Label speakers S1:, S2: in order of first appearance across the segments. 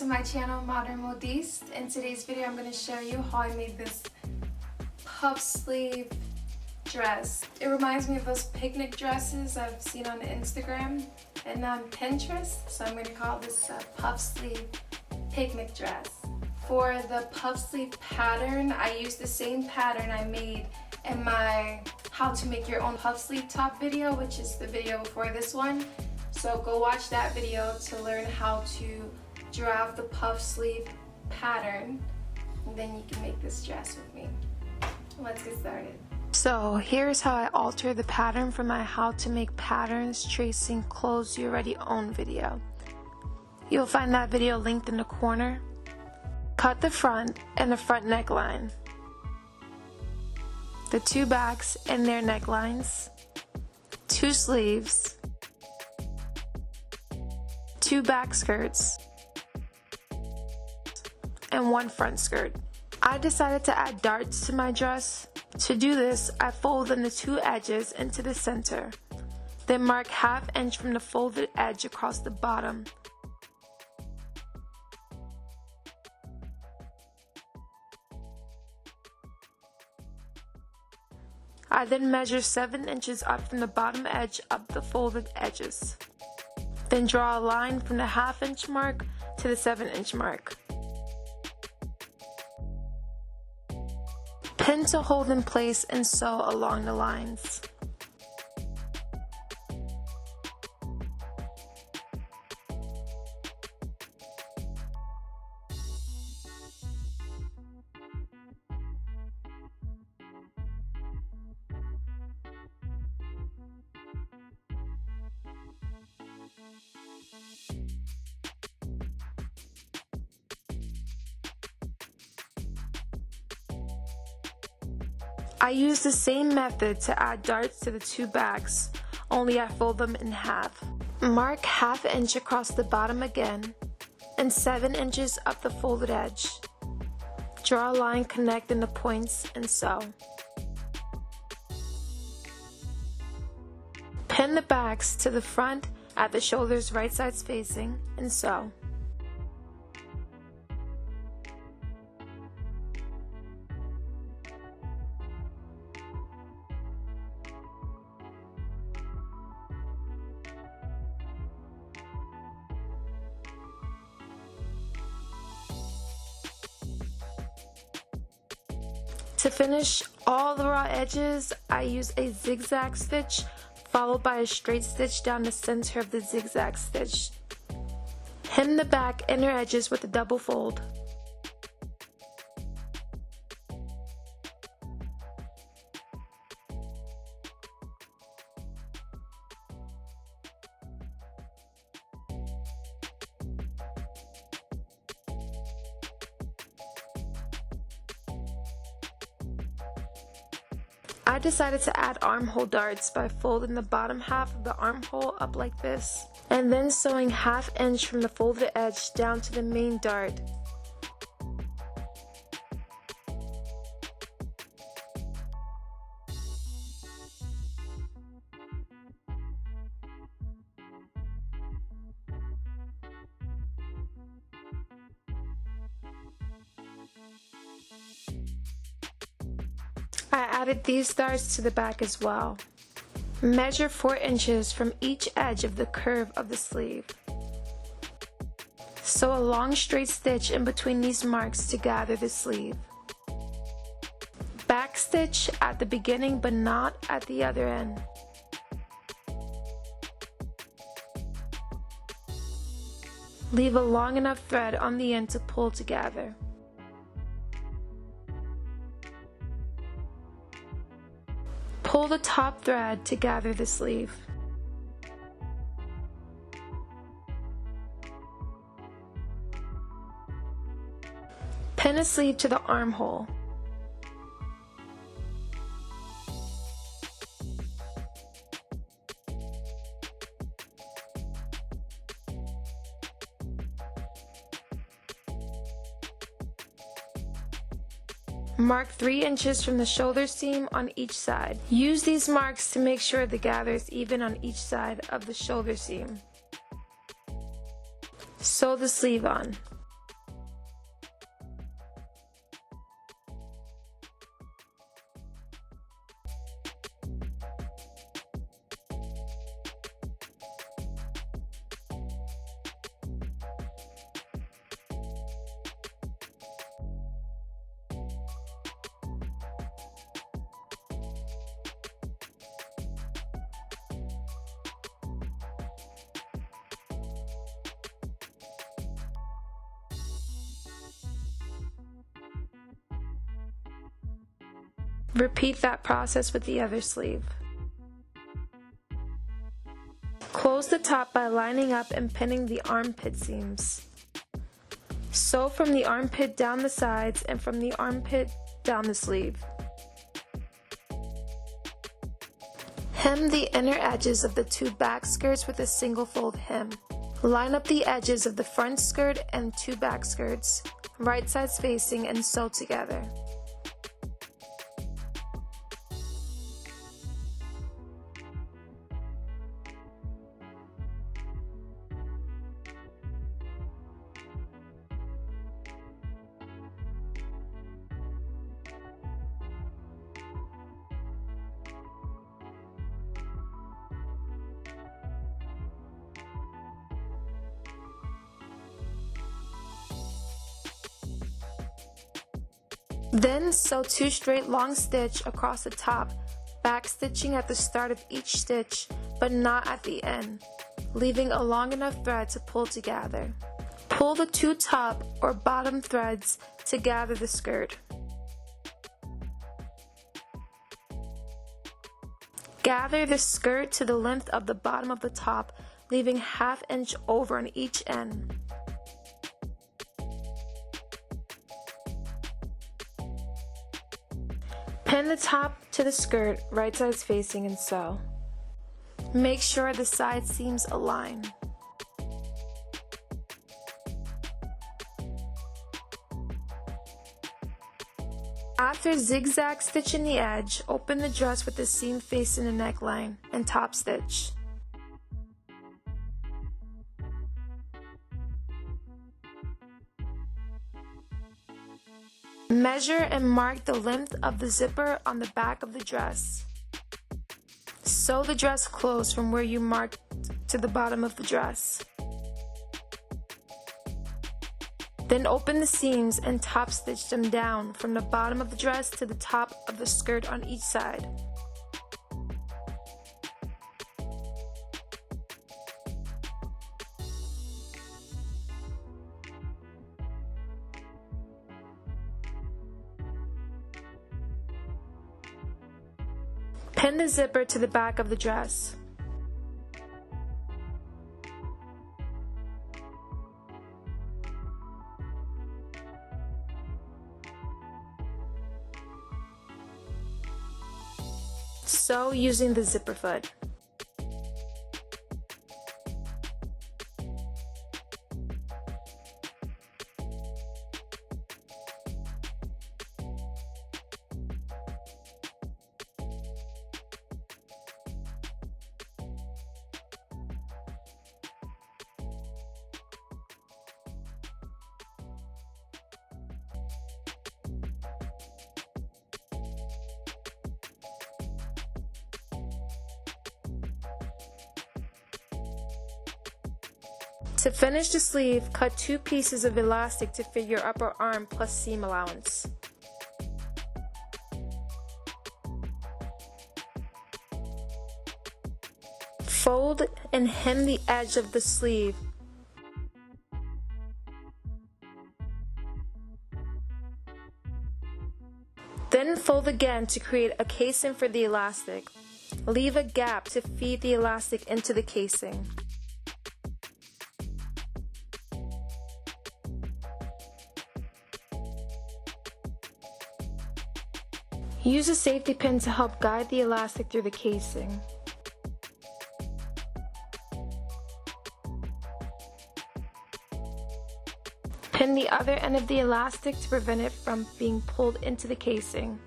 S1: my channel, Modern Modiste. In today's video, I'm going to show you how I made this puff sleeve dress. It reminds me of those picnic dresses I've seen on Instagram and on Pinterest, so I'm going to call this a puff sleeve picnic dress. For the puff sleeve pattern, I used the same pattern I made in my how to make your own puff sleeve top video, which is the video before this one. So go watch that video to learn how to draw the puff sleeve pattern, and then you can make this dress with me. Let's get started. So here's how I alter the pattern from my how to make patterns tracing clothes you already own video. You'll find that video linked in the corner. Cut the front and the front neckline, the two backs and their necklines, two sleeves, two back skirts, and one front skirt. I decided to add darts to my dress. To do this, I fold in the two edges into the center, then mark ½ inch from the folded edge across the bottom. I then measure 7 inches up from the bottom edge up the folded edges. Then draw a line from the ½ inch mark to the 7 inch mark. Pin to hold in place and sew along the lines. I use the same method to add darts to the two backs, only I fold them in half. Mark ½ inch across the bottom again, and 7 inches up the folded edge. Draw a line connecting the points and sew. Pin the backs to the front at the shoulders right sides facing and sew. To finish all the raw edges, I use a zigzag stitch followed by a straight stitch down the center of the zigzag stitch. Hem the back inner edges with a double fold. I decided to add armhole darts by folding the bottom half of the armhole up like this, and then sewing ½ inch from the folded edge down to the main dart. I added these darts to the back as well. Measure 4 inches from each edge of the curve of the sleeve. Sew a long straight stitch in between these marks to gather the sleeve. Back stitch at the beginning but not at the other end. Leave a long enough thread on the end to pull together. Pull the top thread to gather the sleeve. Pin a sleeve to the armhole. Mark 3 inches from the shoulder seam on each side. Use these marks to make sure the gather is even on each side of the shoulder seam. Sew the sleeve on. Repeat that process with the other sleeve. Close the top by lining up and pinning the armpit seams. Sew from the armpit down the sides and from the armpit down the sleeve. Hem the inner edges of the two back skirts with a single fold hem. Line up the edges of the front skirt and two back skirts, right sides facing, and sew together. Then sew 2 straight long stitch across the top, back stitching at the start of each stitch but not at the end, leaving a long enough thread to pull together. Pull the 2 top or bottom threads to gather the skirt. Gather the skirt to the length of the bottom of the top, leaving ½ inch over on each end. Pin the top to the skirt, right sides facing, and sew. Make sure the side seams align. After zigzag stitching the edge, open the dress with the seam facing the neckline and top stitch. Measure and mark the length of the zipper on the back of the dress. Sew the dress closed from where you marked to the bottom of the dress. Then open the seams and top stitch them down from the bottom of the dress to the top of the skirt on each side. Pin the zipper to the back of the dress. Sew using the zipper foot. To finish the sleeve, cut 2 pieces of elastic to fit your upper arm plus seam allowance. Fold and hem the edge of the sleeve. Then fold again to create a casing for the elastic. Leave a gap to feed the elastic into the casing. Use a safety pin to help guide the elastic through the casing. Pin the other end of the elastic to prevent it from being pulled into the casing.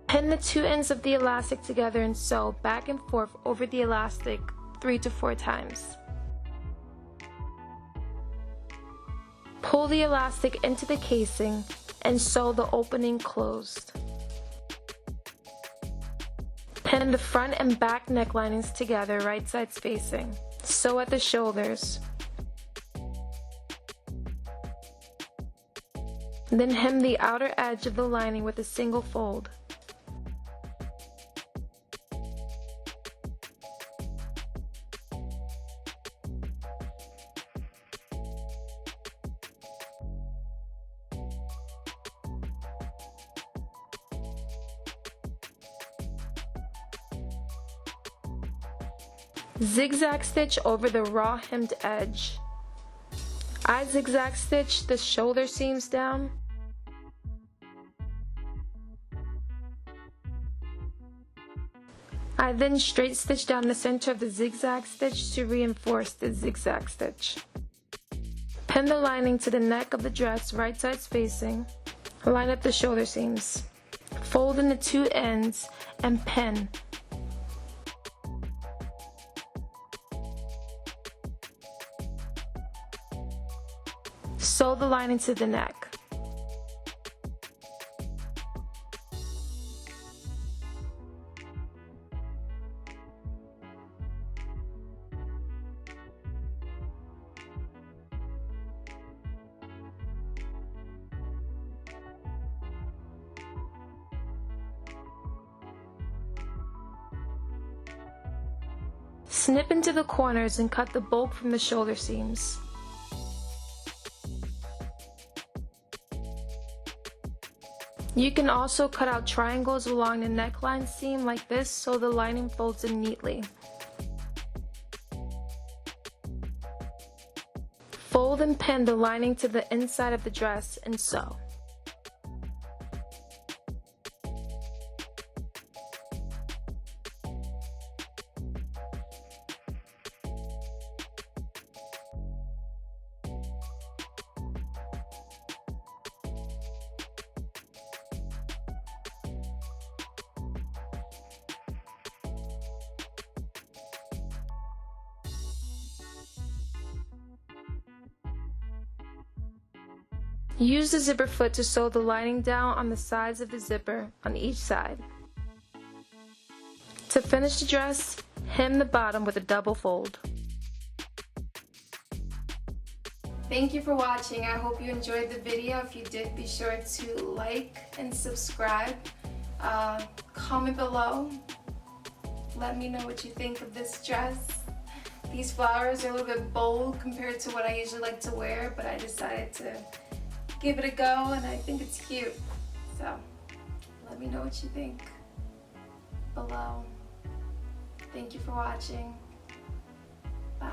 S1: Pin the 2 ends of the elastic together and sew back and forth over the elastic 3 to 4 times. Pull the elastic into the casing and sew the opening closed. Pin the front and back neck linings together, right sides facing. Sew at the shoulders. Then hem the outer edge of the lining with a single fold. Zigzag stitch over the raw hemmed edge. I zigzag stitch the shoulder seams down. I then straight stitch down the center of the zigzag stitch to reinforce the zigzag stitch. Pin the lining to the neck of the dress right sides facing. Line up the shoulder seams. Fold in the two ends and pin. Sew the lining to the neck. Snip into the corners and cut the bulk from the shoulder seams. You can also cut out triangles along the neckline seam like this so the lining folds in neatly. Fold and pin the lining to the inside of the dress and sew. Use the zipper foot to sew the lining down on the sides of the zipper on each side. To finish the dress, hem the bottom with a double fold. Thank you for watching. I hope you enjoyed the video. If you did, be sure to like and subscribe. Comment below. Let me know what you think of this dress. These flowers are a little bit bold compared to what I usually like to wear, but I decided to give it a go and I think it's cute. So let me know what you think below. Thank you for watching. Bye.